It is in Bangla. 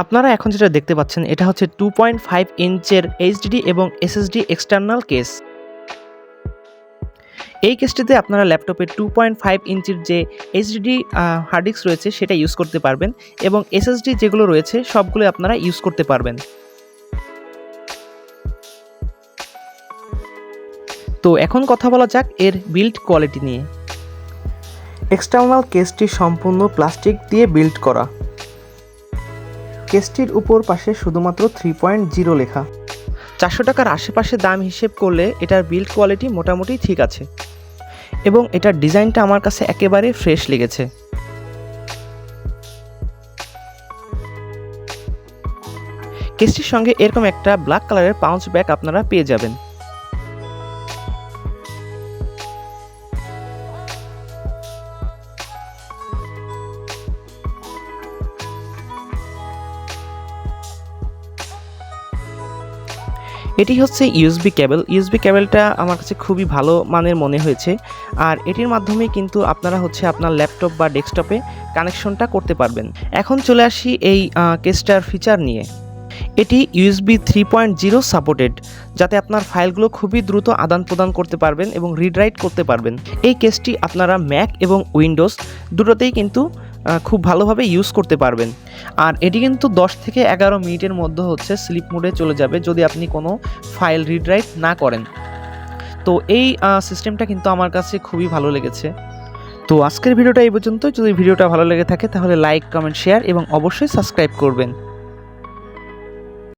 আপনারা এখন যেটা দেখতে পাচ্ছেন এটা হচ্ছে 2.5 ইঞ্চের এইচডিডি এবং এসএসডি এক্সটার্নাল কেস। এই কেসটিতে আপনারা ল্যাপটপের 2.5 ইঞ্চির যে এইচডিডি হার্ড ডিস্ক রয়েছে সেটা ইউজ করতে পারবেন এবং এসএসডি যেগুলো রয়েছে সবগুলো আপনারা ইউজ করতে পারবেন। তো এখন কথা বলা যাক এর বিল্ড কোয়ালিটি নিয়ে। এক্সটার্নাল কেসটি সম্পূর্ণ প্লাস্টিক দিয়ে বিল্ড করা। কেসটির উপর পাশে শুধুমাত্র 3.0 লেখা। 400 টাকার আশেপাশে দাম হিসেব করলে এটার বিল্ড কোয়ালিটি মোটামুটি ঠিক আছে এবং এটার ডিজাইনটা আমার কাছে একেবারে ফ্রেশ লেগেছে। কেসটির সঙ্গে এরকম একটা ব্ল্যাক কালারের পাউচ ব্যাগ আপনারা পেয়ে যাবেন। এটি হচ্ছে ইউএসবি কেবল। ইউএসবি কেবলটা আমার কাছে খুবই ভালো মানের মনে হয়েছে আর এটির মাধ্যমেই কিন্তু আপনারা হচ্ছে আপনার ল্যাপটপ বা ডেস্কটপে কানেকশনটা করতে পারবেন। এখন চলে আসি এই কেসটার ফিচার নিয়ে। এটি ইউএসবি 3.0 সাপোর্টেড, যাতে আপনার ফাইলগুলো খুবই দ্রুত আদান প্রদান করতে পারবেন এবং রিড রাইট করতে পারবেন। এই কেসটি আপনারা ম্যাক এবং উইন্ডোজ দুটোতেই কিন্তু খুব ভালোভাবে ইউজ করতে পারবেন। আর এটি কিন্তু 10 থেকে 11 মিনিটের মধ্যে হচ্ছে স্লিপ মোডে চলে যাবে যদি আপনি কোনো ফাইল রিড রাইট না করেন। তো এই সিস্টেমটা কিন্তু আমার কাছে খুবই ভালো লেগেছে। তো আজকের ভিডিওটা এই পর্যন্ত। যদি ভিডিওটা ভালো লেগে থাকে তাহলে লাইক, কমেন্ট, শেয়ার এবং অবশ্যই সাবস্ক্রাইব করবেন।